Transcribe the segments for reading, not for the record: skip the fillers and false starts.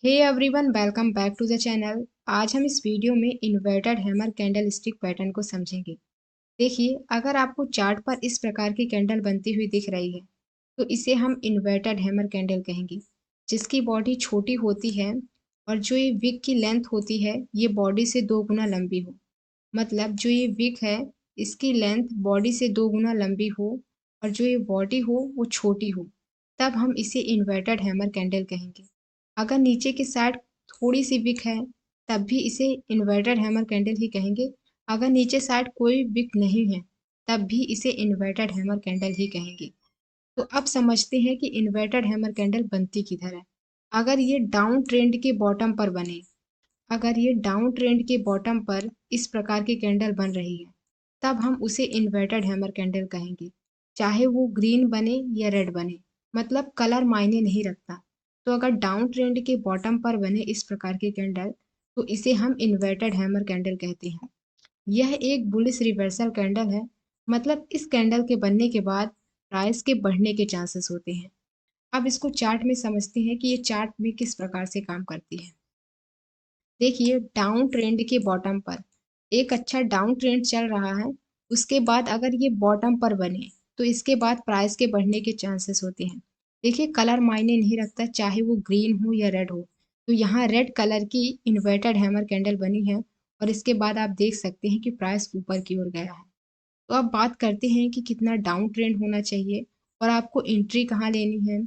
Hey everyone, welcome back to the channel. आज हम इस वीडियो में inverted hammer candle stick pattern को समझेंगे। देखिए, अगर आपको चार्ट पर इस प्रकार की कैंडल बनती हुई दिख रही है तो इसे हम इन्वर्टेड हैमर कैंडल कहेंगे, जिसकी बॉडी छोटी होती है और जो ये विक की लेंथ होती है ये बॉडी से 2 गुना लंबी हो। मतलब जो ये विक है इसकी लेंथ बॉडी से 2 गुना लंबी हो और जो ये बॉडी हो वो छोटी हो, तब हम इसे इन्वर्टेड हैमर कैंडल कहेंगे। अगर नीचे की साइड थोड़ी सी विक है तब भी इसे इन्वर्टेड हैमर कैंडल ही कहेंगे। अगर नीचे साइड कोई विक नहीं है तब भी इसे इन्वर्टेड हैमर कैंडल ही कहेंगे। तो अब समझते हैं कि इन्वर्टेड हैमर कैंडल बनती किधर है। अगर ये डाउन ट्रेंड के बॉटम पर बने, अगर ये डाउन ट्रेंड के बॉटम पर इस प्रकार की कैंडल बन रही है तब हम उसे इन्वर्टेड हैमर कैंडल कहेंगे। चाहे वो ग्रीन बने या रेड बने, मतलब कलर मायने नहीं रखता। तो अगर डाउन ट्रेंड के बॉटम पर बने इस प्रकार की कैंडल तो इसे हम इन्वर्टेड हैमर कैंडल कहते हैं। यह एक बुलिश रिवर्सल कैंडल है, मतलब इस कैंडल के बनने के बाद प्राइस के बढ़ने के चांसेस होते हैं। अब इसको चार्ट में समझते हैं कि ये चार्ट में किस प्रकार से काम करती है। देखिए, डाउन ट्रेंड के बॉटम पर एक अच्छा डाउन ट्रेंड चल रहा है, उसके बाद अगर ये बॉटम पर बने तो इसके बाद प्राइस के बढ़ने के चांसेस होते हैं। देखिए, कलर मायने नहीं रखता, चाहे वो ग्रीन हो या रेड हो। तो यहाँ रेड कलर की इन्वर्टेड हैमर कैंडल बनी है और इसके बाद आप देख सकते हैं कि प्राइस ऊपर की ओर गया है। तो अब बात करते हैं कि कितना डाउन ट्रेंड होना चाहिए और आपको एंट्री कहाँ लेनी है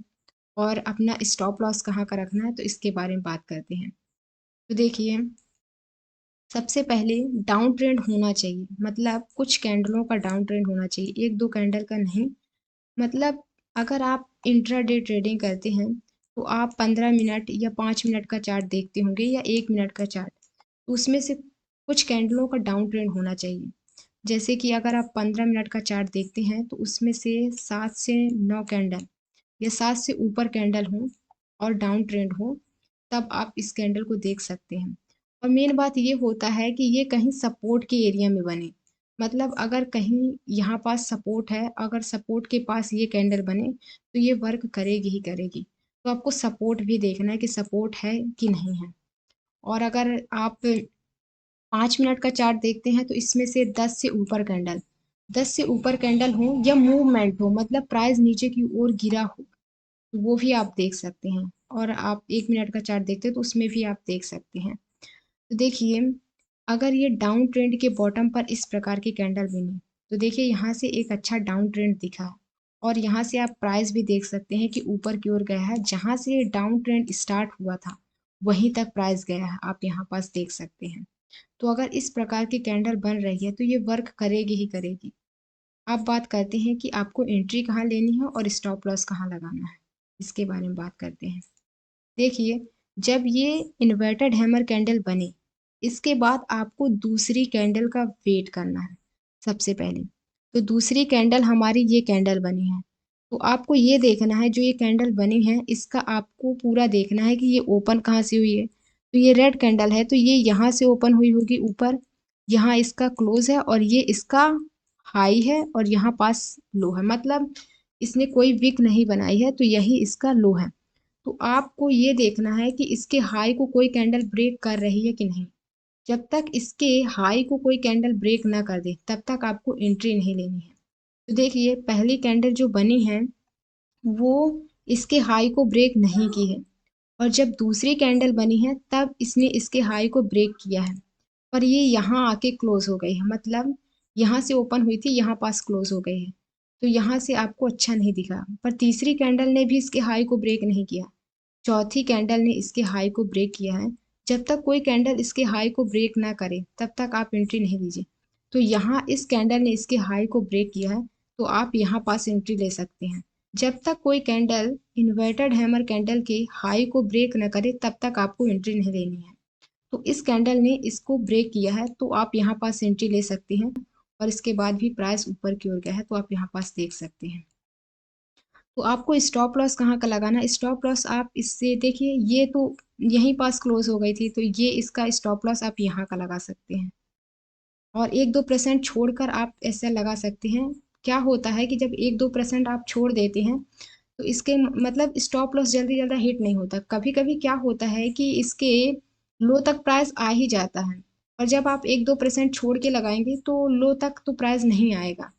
और अपना स्टॉप लॉस कहाँ का रखना है, तो इसके बारे में बात करते हैं। तो देखिए, सबसे पहले डाउन ट्रेंड होना चाहिए, मतलब कुछ कैंडलों का डाउन ट्रेंड होना चाहिए, एक दो कैंडल का नहीं। मतलब अगर आप इंट्राडे ट्रेडिंग करते हैं तो आप 15 मिनट या 5 मिनट का चार्ट देखते होंगे या 1 मिनट का चार्ट, तो उसमें से कुछ कैंडलों का डाउन ट्रेंड होना चाहिए। जैसे कि अगर आप 15 मिनट का चार्ट देखते हैं तो उसमें से 7 से 9 कैंडल या 7 से ऊपर कैंडल हो और डाउन ट्रेंड हो, तब आप इस कैंडल को देख सकते हैं। और मेन बात ये होता है कि ये कहीं सपोर्ट के एरिया में बने, मतलब अगर कहीं यहाँ पास सपोर्ट है, अगर सपोर्ट के पास ये कैंडल बने तो ये वर्क करेगी ही करेगी। तो आपको सपोर्ट भी देखना है कि सपोर्ट है कि नहीं है। और अगर आप 5 मिनट का चार्ट देखते हैं तो इसमें से 10 से ऊपर कैंडल हो या मूवमेंट हो, मतलब प्राइस नीचे की ओर गिरा हो, तो वो भी आप देख सकते हैं। और आप 1 मिनट का चार्ट देखते हैं तो उसमें भी आप देख सकते हैं। तो देखिए, अगर ये डाउन ट्रेंड के बॉटम पर इस प्रकार की कैंडल बनी तो देखिए यहाँ से एक अच्छा डाउन ट्रेंड दिखा है और यहाँ से आप प्राइस भी देख सकते हैं कि ऊपर की ओर गया है। जहाँ से ये डाउन ट्रेंड स्टार्ट हुआ था वहीं तक प्राइस गया है, आप यहाँ पास देख सकते हैं। तो अगर इस प्रकार की कैंडल बन रही है तो ये वर्क करेगी ही करेगी। अब बात करते हैं कि आपको एंट्री कहाँ लेनी है और स्टॉप लॉस कहाँ लगाना है, इसके बारे में बात करते हैं। देखिए, जब ये इन्वर्टेड हैमर कैंडल बने इसके बाद आपको दूसरी कैंडल का वेट करना है। सबसे पहले तो दूसरी कैंडल हमारी ये कैंडल बनी है, तो आपको ये देखना है जो ये कैंडल बनी है इसका आपको पूरा देखना है कि ये ओपन कहाँ से हुई है। तो ये रेड कैंडल है तो ये यहाँ से ओपन हुई होगी ऊपर, यहाँ इसका क्लोज है और ये इसका हाई है और यहाँ पास लो है, मतलब इसने कोई विक नहीं बनाई है तो यही इसका लो है। तो आपको ये देखना है कि इसके हाई को कोई कैंडल ब्रेक कर रही है कि नहीं। जब तक इसके हाई को कोई कैंडल ब्रेक ना कर दे तब तक आपको एंट्री नहीं लेनी है। तो देखिए, पहली कैंडल जो बनी है वो इसके हाई को ब्रेक नहीं की है और जब दूसरी कैंडल बनी है तब इसने इसके हाई को ब्रेक किया है और ये यहाँ आके क्लोज हो गई है, मतलब यहाँ से ओपन हुई थी यहाँ पास क्लोज हो गई है। तो यहाँ से आपको अच्छा नहीं दिखा, पर तीसरी कैंडल ने भी इसके हाई को ब्रेक नहीं किया, चौथी कैंडल ने इसके हाई को ब्रेक किया है। जब तक कोई कैंडल इसके हाई को ब्रेक ना करे तब तक आप एंट्री नहीं लीजिए। तो यहाँ इस कैंडल ने इसके हाई को ब्रेक किया है तो आप यहाँ पास एंट्री ले सकते हैं। जब तक कोई कैंडल इन्वर्टेड हैमर कैंडल के हाई को ब्रेक न करे तब तक आपको एंट्री नहीं लेनी है। तो इस कैंडल ने इसको ब्रेक किया है तो आप यहाँ पास एंट्री ले सकते हैं और इसके बाद भी प्राइस ऊपर की ओर गया है तो आप यहाँ पास देख सकते हैं। तो आपको स्टॉप लॉस कहाँ का लगाना है, स्टॉप लॉस आप इससे देखिए, ये तो यहीं पास क्लोज हो गई थी तो ये इसका स्टॉप लॉस आप यहाँ का लगा सकते हैं और 1-2% छोड़कर आप ऐसा लगा सकते हैं। क्या होता है कि जब 1-2% आप छोड़ देते हैं तो इसके मतलब स्टॉप लॉस जल्दी जल्दी हिट नहीं होता। कभी कभी क्या होता है कि इसके लो तक प्राइस आ ही जाता है, और जब आप 1-2% छोड़ के लगाएंगे तो लो तक तो प्राइस नहीं आएगा।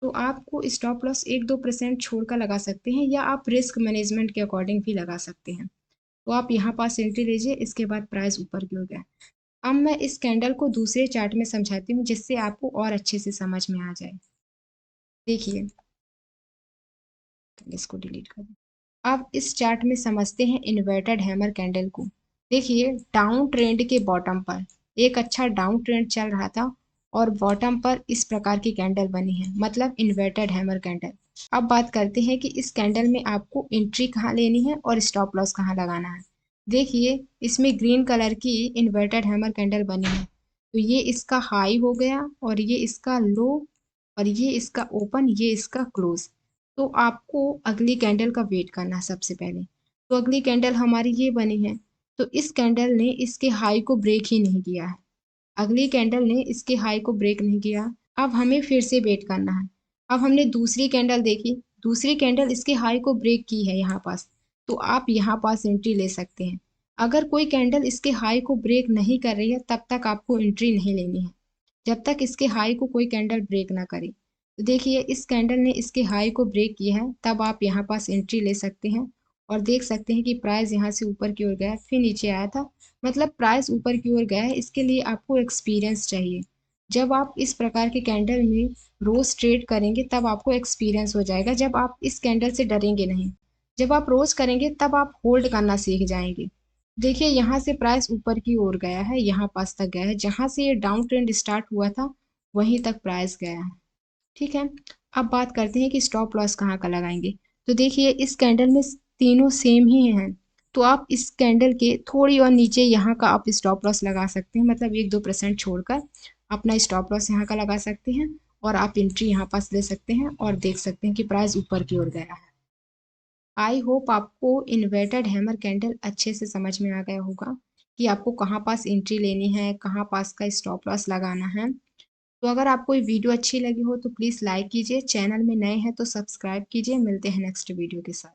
तो आपको स्टॉप लॉस 1-2% छोड़ कर लगा सकते हैं, या आप रिस्क मैनेजमेंट के अकॉर्डिंग भी लगा सकते हैं। तो आप यहाँ पास एंट्री लीजिए, इसके बाद प्राइस ऊपर की हो गया। अब मैं इस कैंडल को दूसरे चार्ट में समझाती हूँ, जिससे आपको और अच्छे से समझ में आ जाए। देखिए, इसको डिलीट कर दें। अब इस चार्ट में समझते हैं इन्वर्टेड हैमर कैंडल को। देखिए, डाउन ट्रेंड के बॉटम पर एक अच्छा डाउन ट्रेंड चल रहा था, और बॉटम पर इस प्रकार की कैंडल बनी है, मतलब इन्वर्टेड हैमर कैंडल। अब बात करते हैं कि इस कैंडल में आपको एंट्री कहाँ लेनी है और स्टॉप लॉस कहाँ लगाना है। देखिए, इसमें ग्रीन कलर की इन्वर्टेड हैमर कैंडल बनी है, तो ये इसका हाई हो गया, और ये इसका लो, और ये इसका ओपन, ये इसका क्लोज। तो आपको अगली कैंडल का वेट करना है सबसे पहले। तो अगली कैंडल हमारी ये बनी है, तो इस कैंडल ने इसके हाई को ब्रेक ही नहीं किया है। अगली कैंडल ने इसके हाई को ब्रेक नहीं किया। अब हमें फिर से वेट करना है। अब हमने दूसरी कैंडल देखी, दूसरी कैंडल इसके हाई को ब्रेक की है यहाँ पास, तो आप यहाँ पास एंट्री ले सकते हैं। अगर कोई कैंडल इसके हाई को ब्रेक नहीं कर रही है, तब तक आपको एंट्री नहीं लेनी है, जब तक इसके हाई को कोई कैंडल ब्रेक ना करे। तो देखिए, इस कैंडल ने इसके हाई को ब्रेक किया है, तब आप यहाँ पास एंट्री ले सकते हैं। और देख सकते हैं कि प्राइस यहाँ से ऊपर की ओर गया, फिर नीचे आया था, मतलब प्राइस ऊपर की ओर गया है। इसके लिए आपको एक्सपीरियंस चाहिए। जब आप इस प्रकार के कैंडल में रोज ट्रेड करेंगे, तब आपको एक्सपीरियंस हो जाएगा, जब आप इस कैंडल से डरेंगे नहीं। जब आप रोज करेंगे, तब आप होल्ड करना सीख जाएंगे। देखिए, यहाँ से प्राइस ऊपर की ओर गया है, यहाँ पास तक गया है, जहाँ से ये डाउन ट्रेंड स्टार्ट हुआ था वहीं तक प्राइस गया है। ठीक है। अब बात करते हैं कि स्टॉप लॉस कहाँ का लगाएंगे। तो देखिए, इस कैंडल में तीनों सेम ही हैं, तो आप इस कैंडल के थोड़ी और नीचे यहाँ का आप स्टॉप लॉस लगा सकते हैं, मतलब 1-2% छोड़कर अपना स्टॉप लॉस यहाँ का लगा सकते हैं, और आप एंट्री यहाँ पास ले सकते हैं, और देख सकते हैं कि प्राइस ऊपर की ओर गया है। आई होप आपको इन्वर्टेड हैमर कैंडल अच्छे से समझ में आ गया होगा कि आपको कहाँ पास एंट्री लेनी है, कहाँ पास का स्टॉप लॉस लगाना है। तो अगर आपको ये वीडियो अच्छी लगी हो तो प्लीज़ लाइक कीजिए, चैनल में नए हैं तो सब्सक्राइब कीजिए। मिलते हैं नेक्स्ट वीडियो के साथ।